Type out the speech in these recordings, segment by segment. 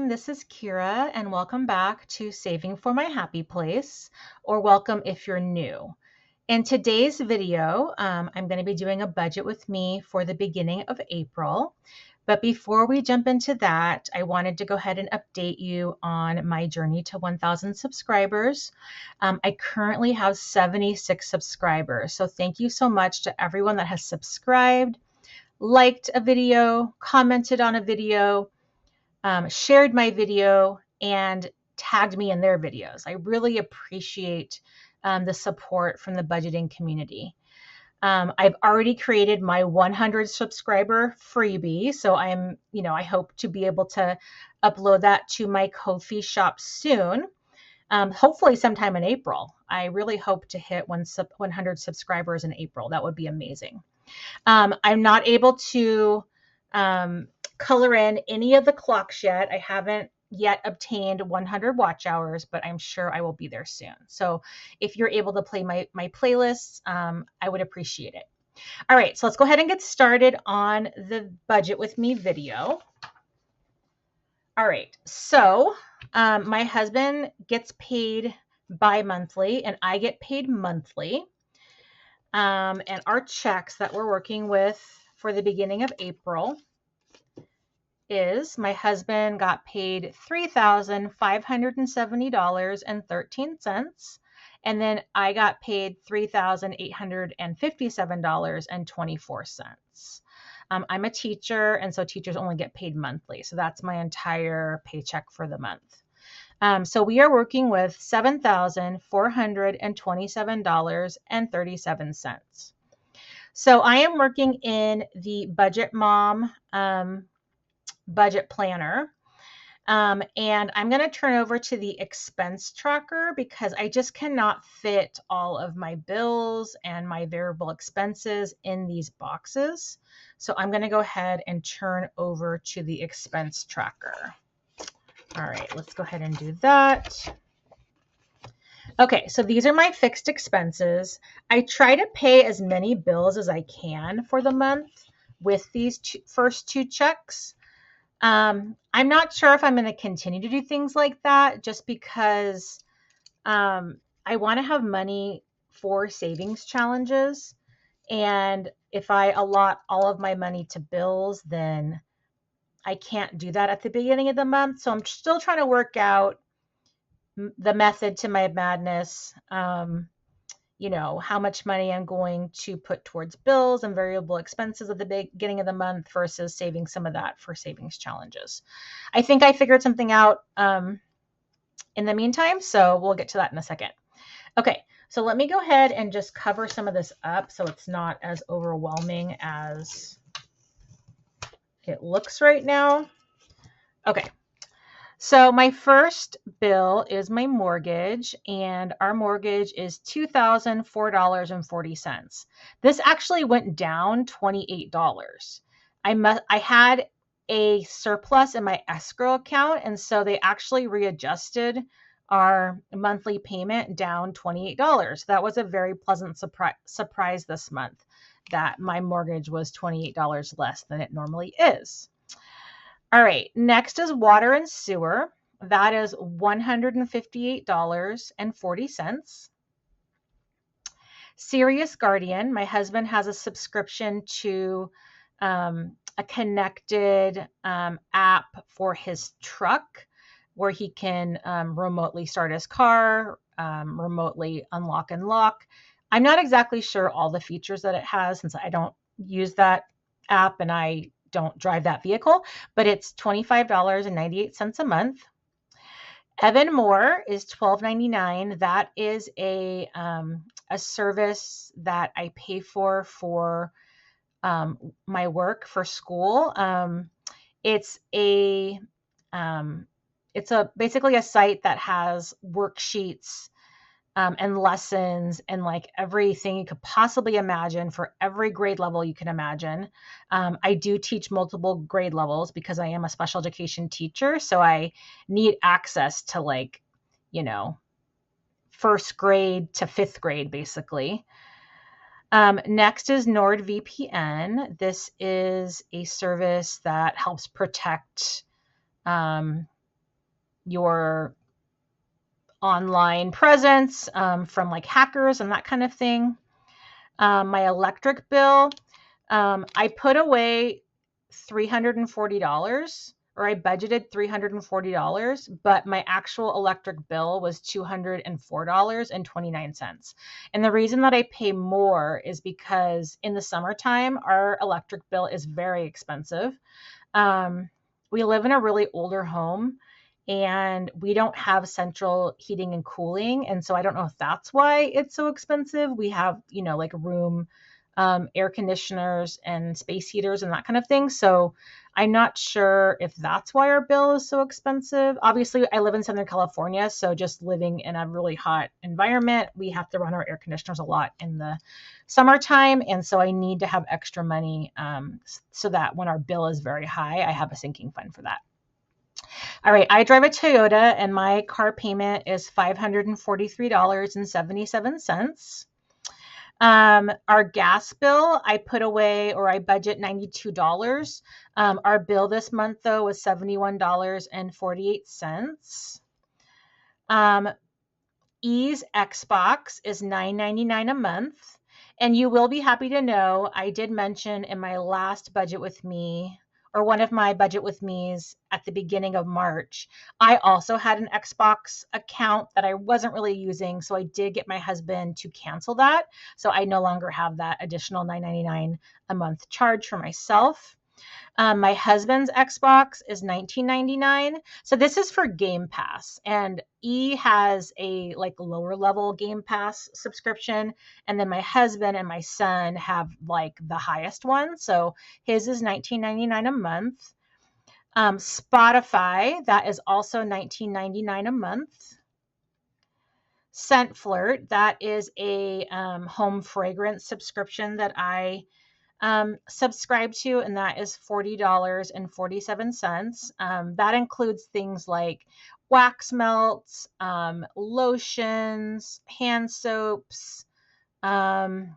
everyone, this is Kira and welcome back to Saving for My Happy Place, or welcome if you're new. In today's video, I'm going to be doing a budget with me for the beginning of April. But before we jump into that, I wanted to go ahead and update you on my journey to 1,000 subscribers. I currently have 76 subscribers, so thank you so much to everyone that has subscribed, liked a video, commented on a video, shared my video, and tagged me in their videos. I really appreciate the support from the budgeting community. I've already created my 100 subscriber freebie, so I hope to be able to upload that to my Ko-fi shop soon. Hopefully sometime in April. I really hope to hit 100 subscribers in April. That would be amazing. I'm not able to color in any of the clocks yet. I haven't yet obtained 100 watch hours, but I'm sure I will be there soon. So if you're able to play my playlists, I would appreciate it. All right, so let's go ahead and get started on the budget with me video. All right, so my husband gets paid bi-monthly and I get paid monthly. And our checks that we're working with for the beginning of April is my husband got paid $3,570.13, and then I got paid $3,857.24. I'm a teacher, and so teachers only get paid monthly, so that's my entire paycheck for the month. So we are working with $7,427.37. So I am working in the Budget Mom budget planner. And I'm going to turn over to the expense tracker because I just cannot fit all of my bills and my variable expenses in these boxes. So I'm going to go ahead and turn over to the expense tracker. All right, let's go ahead and do that. Okay, so these are my fixed expenses. I try to pay as many bills as I can for the month with these first two checks. I'm not sure if I'm going to continue to do things like that just because I want to have money for savings challenges. And if I allot all of my money to bills, then I can't do that at the beginning of the month. So I'm still trying to work out the method to my madness. How much money I'm going to put towards bills and variable expenses at the beginning of the month versus saving some of that for savings challenges. I think I figured something out in the meantime, so we'll get to that in a second. Okay, so let me go ahead and just cover some of this up so it's not as overwhelming as it looks right now. Okay. So my first bill is my mortgage, and our mortgage is $2,004.40. This actually went down $28. I had a surplus in my escrow account, and so they actually readjusted our monthly payment down $28. That was a very pleasant surprise this month that my mortgage was $28 less than it normally is. All right, next is water and sewer. That is $158.40. Serious Guardian, my husband has a subscription to a connected app for his truck where he can remotely start his car, remotely unlock and lock. I'm not exactly sure all the features that it has since I don't use that app and I don't drive that vehicle, but it's $25.98 a month. Evan Moore is $12.99. That is a service that I pay for my work for school. It's basically a site that has worksheets and lessons and like everything you could possibly imagine for every grade level you can imagine. I do teach multiple grade levels because I am a special education teacher. So I need access to first grade to fifth grade, basically. Next is NordVPN. This is a service that helps protect your online presence from like hackers and that kind of thing. My electric bill, I put away $340, or I budgeted $340, but my actual electric bill was $204.29. And the reason that I pay more is because in the summertime, our electric bill is very expensive. We live in a really older home and we don't have central heating and cooling. And so I don't know if that's why it's so expensive. We have, like room air conditioners and space heaters and that kind of thing. So I'm not sure if that's why our bill is so expensive. Obviously, I live in Southern California, so just living in a really hot environment, we have to run our air conditioners a lot in the summertime. And so I need to have extra money so that when our bill is very high, I have a sinking fund for that. All right, I drive a Toyota and my car payment is $543.77. Our gas bill, I put away, or I budget $92. Our bill this month, though, was $71.48. E's Xbox is $9.99 a month. And you will be happy to know I did mention in my last budget with me, or one of my budget with me's at the beginning of March, I also had an Xbox account that I wasn't really using. So I did get my husband to cancel that. So I no longer have that additional $9.99 a month charge for myself. My husband's Xbox is $19.99. So this is for Game Pass, and E has a like lower level Game Pass subscription. And then my husband and my son have like the highest one. So his is $19.99 a month. Spotify, that is also $19.99 a month. Scent Flirt, that is a home fragrance subscription that I subscribe to, and that is $40.47. That includes things like wax melts, lotions, hand soaps, car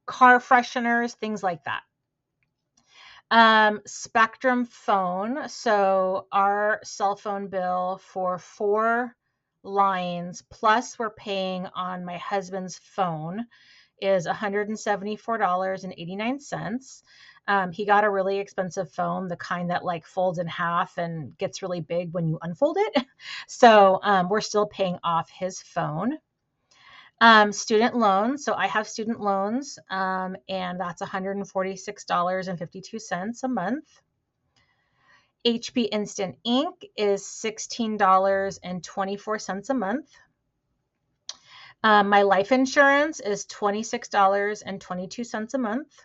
fresheners, things like that. Spectrum phone. So our cell phone bill for 4 lines, plus we're paying on my husband's phone, is $174.89. He got a really expensive phone, the kind that like folds in half and gets really big when you unfold it. So we're still paying off his phone. Student loans. So I have student loans, and that's $146.52 a month. HP Instant Ink is $16.24 a month. My life insurance is $26.22 a month.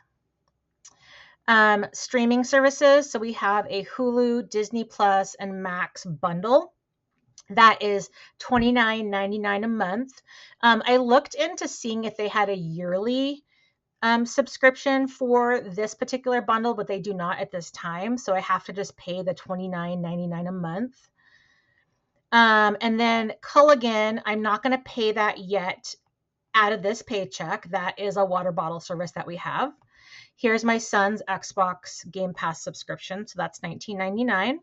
Streaming services. So we have a Hulu, Disney Plus, and Max bundle. That is $29.99 a month. I looked into seeing if they had a yearly subscription for this particular bundle, but they do not at this time. So I have to just pay the $29.99 a month. And then Culligan, I'm not going to pay that yet out of this paycheck. That is a water bottle service that we have. Here's my son's Xbox Game Pass subscription. So that's $19.99.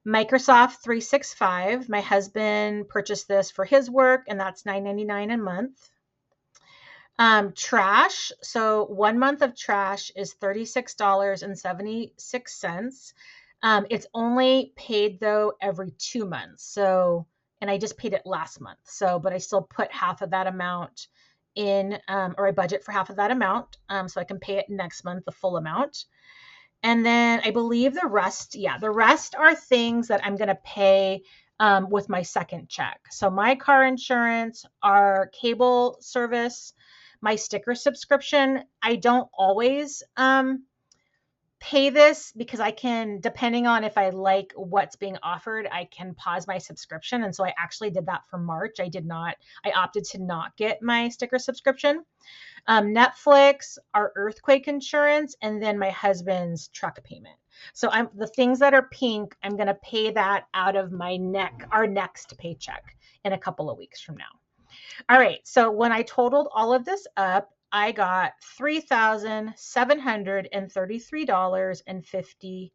Microsoft 365. My husband purchased this for his work, and that's $9.99 a month. Trash. So 1 month of trash is $36.76. It's only paid though every 2 months. So, and I just paid it last month. So, but I still put half of that amount in, or I budget for half of that amount. So I can pay it next month, the full amount. And then I believe the rest are things that I'm going to pay with my second check. So my car insurance, our cable service, my sticker subscription. I don't always pay this because I can, depending on if I like what's being offered, I can pause my subscription. And so I actually did that for March. I opted to not get my sticker subscription. Netflix, our earthquake insurance, and then my husband's truck payment. So the things that are pink, I'm going to pay that out of our next paycheck in a couple of weeks from now. All right. So when I totaled all of this up, I got $3,733.50.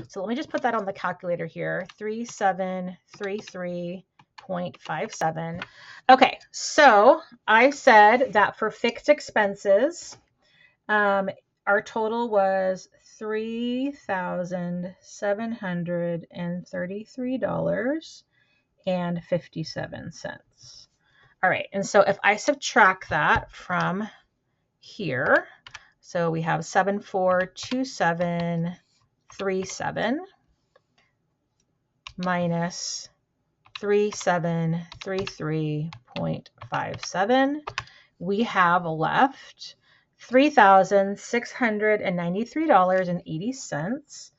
So let me just put that on the calculator here, 3733.57. Okay, so I said that for fixed expenses, our total was $3,733.57. All right, and so if I subtract that from here, so we have 742737 minus 3733.57, we have left $3,693.80.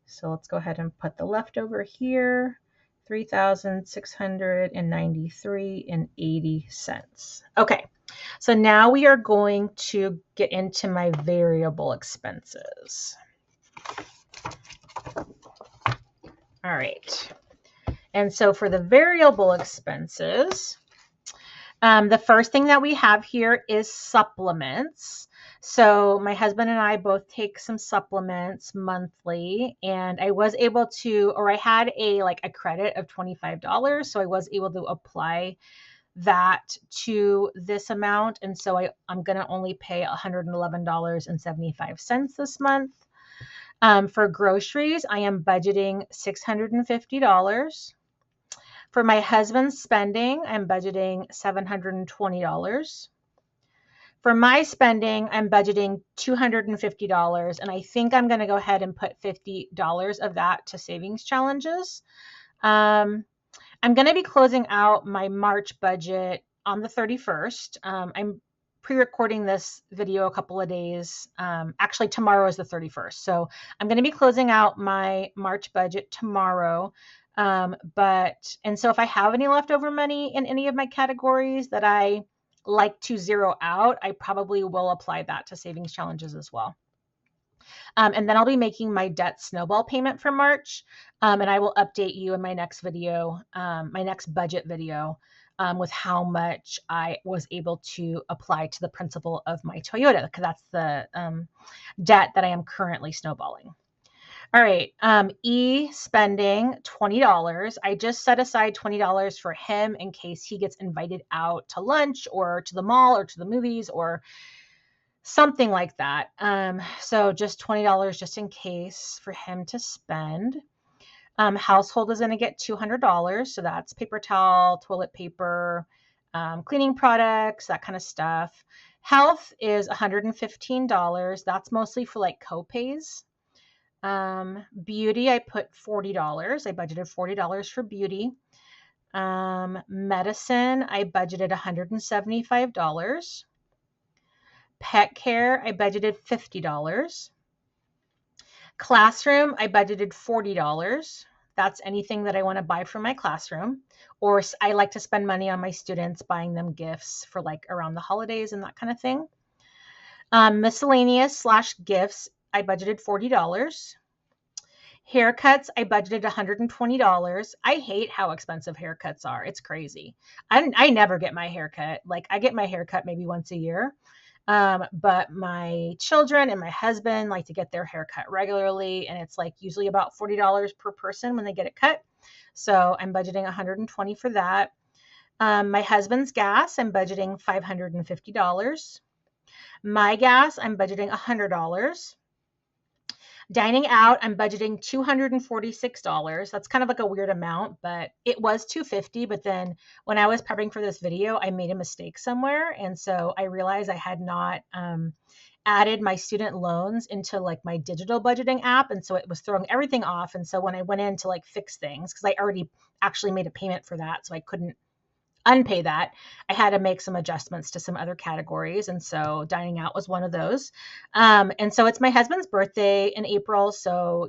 So let's go ahead and put the leftover here, $3,693.80. Okay, so now we are going to get into my variable expenses. All right. And so for the variable expenses, the first thing that we have here is supplements. So my husband and I both take some supplements monthly, and I was able to, or I had a credit of $25. So I was able to apply that to this amount. And so I'm going to only pay $111.75 this month. For groceries, I am budgeting $650. For my husband's spending, I'm budgeting $720. For my spending, I'm budgeting $250, and I think I'm going to go ahead and put $50 of that to savings challenges. I'm going to be closing out my March budget on the 31st. I'm pre-recording this video a couple of days. Actually, tomorrow is the 31st. So I'm going to be closing out my March budget tomorrow. And so if I have any leftover money in any of my categories that I like to zero out, I probably will apply that to savings challenges as well. And then I'll be making my debt snowball payment for March. And I will update you in my next video, my next budget video, with how much I was able to apply to the principal of my Toyota, because that's the debt that I am currently snowballing. All right, spending $20. I just set aside $20 for him in case he gets invited out to lunch or to the mall or to the movies or something like that. So just $20 just in case for him to spend. Household is going to get $200. So that's paper towel, toilet paper, cleaning products, that kind of stuff. Health is $115. That's mostly for co-pays. Beauty, I put $40. I budgeted $40 for beauty. Medicine, I budgeted $175. Pet care, I budgeted $50. Classroom, I budgeted $40. That's anything that I want to buy for my classroom. Or I like to spend money on my students, buying them gifts for around the holidays and that kind of thing. Miscellaneous / gifts, I budgeted $40. Haircuts, I budgeted $120. I hate how expensive haircuts are. It's crazy. I never get my haircut. I get my haircut maybe once a year. But my children and my husband like to get their hair cut regularly, and it's usually about $40 per person when they get it cut. So I'm budgeting $120 for that. My husband's gas, I'm budgeting $550. My gas, I'm budgeting $100. Dining out, I'm budgeting $246. That's kind of a weird amount, but it was $250. But then when I was prepping for this video, I made a mistake somewhere. And so I realized I had not added my student loans into my digital budgeting app. And so it was throwing everything off. And so when I went in to fix things, because I already actually made a payment for that, so I couldn't unpay that, I had to make some adjustments to some other categories. And so dining out was one of those. And so it's my husband's birthday in April. So,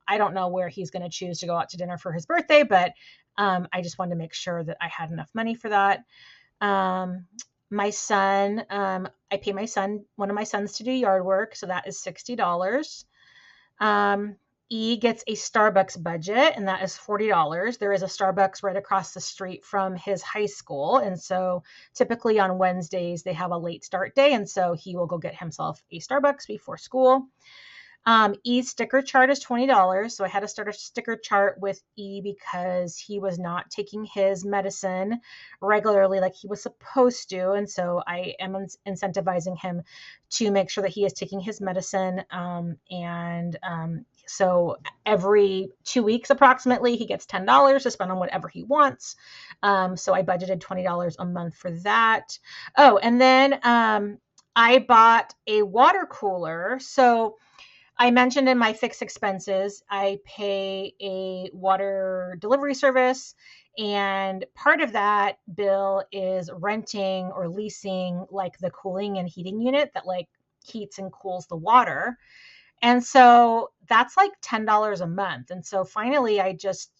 I don't know where he's going to choose to go out to dinner for his birthday, but I just wanted to make sure that I had enough money for that. My son, I pay one of my sons to do yard work. So that is $60. E gets a Starbucks budget, and that is $40. There is a Starbucks right across the street from his high school. And so typically on Wednesdays, they have a late start day. And so he will go get himself a Starbucks before school. E's sticker chart is $20. So I had to start a sticker chart with E because he was not taking his medicine regularly like he was supposed to. And so I am incentivizing him to make sure that he is taking his medicine. So every 2 weeks approximately, he gets $10 to spend on whatever he wants. So I budgeted $20 a month for that. Oh, and then I bought a water cooler. So I mentioned in my fixed expenses, I pay a water delivery service, and part of that bill is renting or leasing like the cooling and heating unit that like heats and cools the water. And so that's like $10 a month. And so finally I just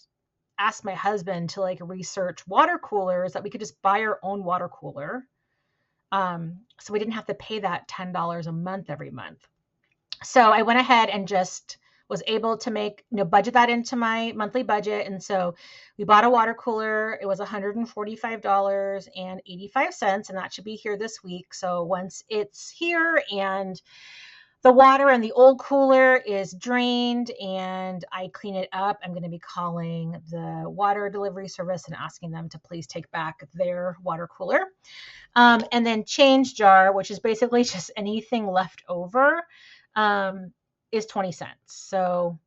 asked my husband to like research water coolers that we could just buy our own water cooler. So we didn't have to pay that $10 a month every month. So I went ahead and just was able to make, budget that into my monthly budget. And so we bought a water cooler. It was $145.85, and that should be here this week. So once it's here and the water in the old cooler is drained and I clean it up, I'm going to be calling the water delivery service and asking them to please take back their water cooler. And then change jar, which is basically just anything left over, is 20 cents. So,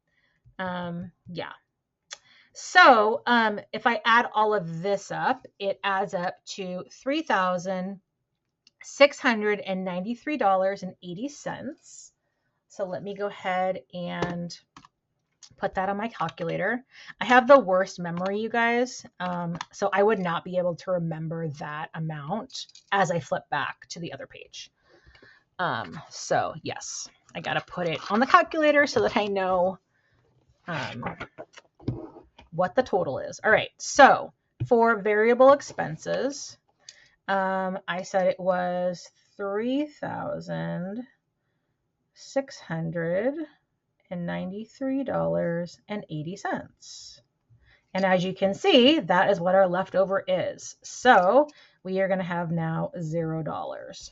yeah. So, if I add all of this up, it adds up to $3,693.80. So let me go ahead and put that on my calculator. I have the worst memory, you guys. So I would not be able to remember that amount as I flip back to the other page. So yes, I got to put it on the calculator so that I know what the total is. All right. So for variable expenses, I said it was $3,693.80. And as you can see, that is what our leftover is. So we are going to have now $0.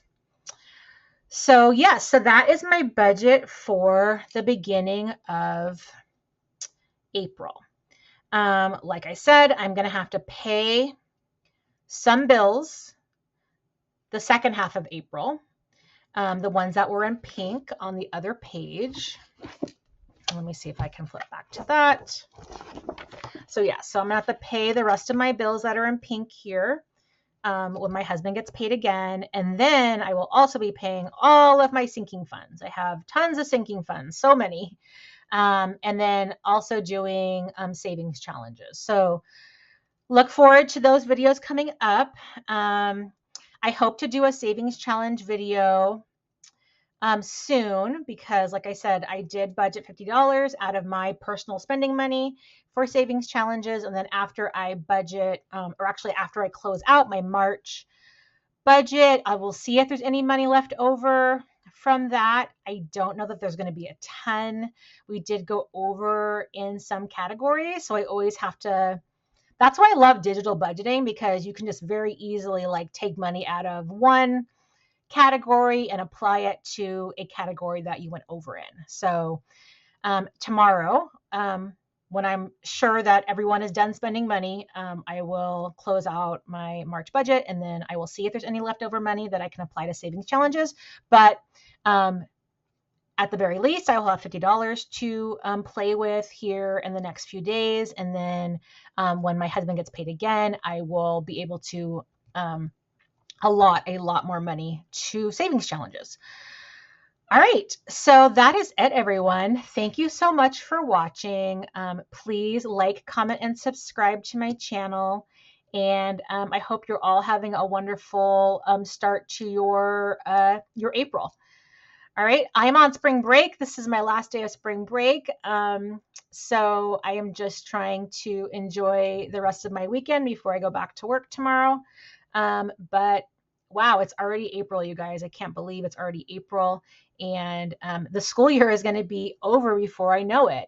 So yes, so that is my budget for the beginning of April. Like I said, I'm going to have to pay some bills the second half of April, the ones that were in pink on the other page. Let me see if I can flip back to that. So yeah, so I'm going to have to pay the rest of my bills that are in pink here when my husband gets paid again. And then I will also be paying all of my sinking funds. I have tons of sinking funds, so many. And then also doing savings challenges. So look forward to those videos coming up. I hope to do a savings challenge video soon because, like I said, I did budget $50 out of my personal spending money for savings challenges. And then after I budget, or actually after I close out my March budget, I will see if there's any money left over from that. I don't know that there's going to be a ton. We did go over in some categories, so I always have to. That's why I love digital budgeting, because you can just very easily like take money out of one category and apply it to a category that you went over in. So tomorrow, when I'm sure that everyone is done spending money, I will close out my March budget, and then I will see if there's any leftover money that I can apply to savings challenges. But at the very least, I will have $50 to play with here in the next few days. And then when my husband gets paid again, I will be able to allot a lot more money to savings challenges. All right, so that is it, everyone. Thank you so much for watching. Please like, comment, and subscribe to my channel. And I hope you're all having a wonderful start to your April. All right, I'm on spring break. This is my last day of spring break. So I am just trying to enjoy the rest of my weekend before I go back to work tomorrow. But wow, it's already April, you guys. I can't believe it's already April. And the school year is going to be over before I know it.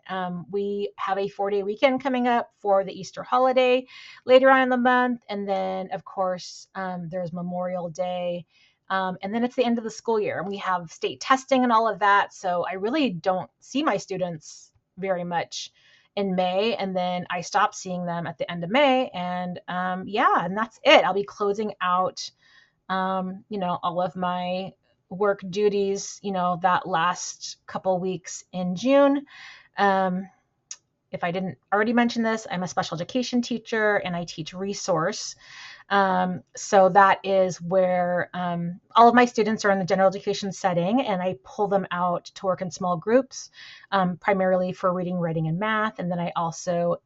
We have a 4-day weekend coming up for the Easter holiday later on in the month. And then, of course, there's Memorial Day And then it's the end of the school year and we have state testing and all of that. So I really don't see my students very much in May. And then I stop seeing them at the end of May. And yeah, and that's it. I'll be closing out, all of my work duties, that last couple weeks in June. If I didn't already mention this, I'm a special education teacher and I teach resource. So that is where all of my students are in the general education setting, and I pull them out to work in small groups, primarily for reading, writing, and math. And then I also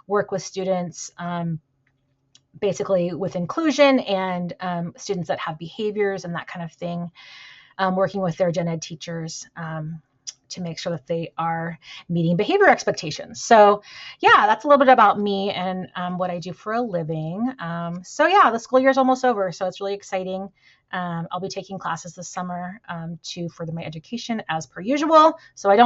work with students basically with inclusion and students that have behaviors and that kind of thing, working with their gen ed teachers to make sure that they are meeting behavior expectations. So yeah, that's a little bit about me and what I do for a living. So yeah, the school year is almost over, so it's really exciting. I'll be taking classes this summer to further my education as per usual. So I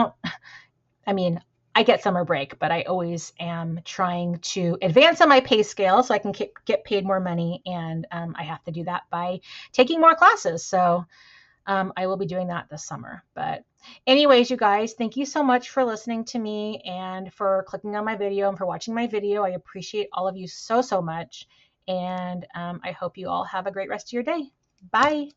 get summer break, but I always am trying to advance on my pay scale so I can get paid more money. And I have to do that by taking more classes. So I will be doing that this summer. But anyways, you guys, thank you so much for listening to me and for clicking on my video and for watching my video. I appreciate all of you so, so much. And I hope you all have a great rest of your day. Bye.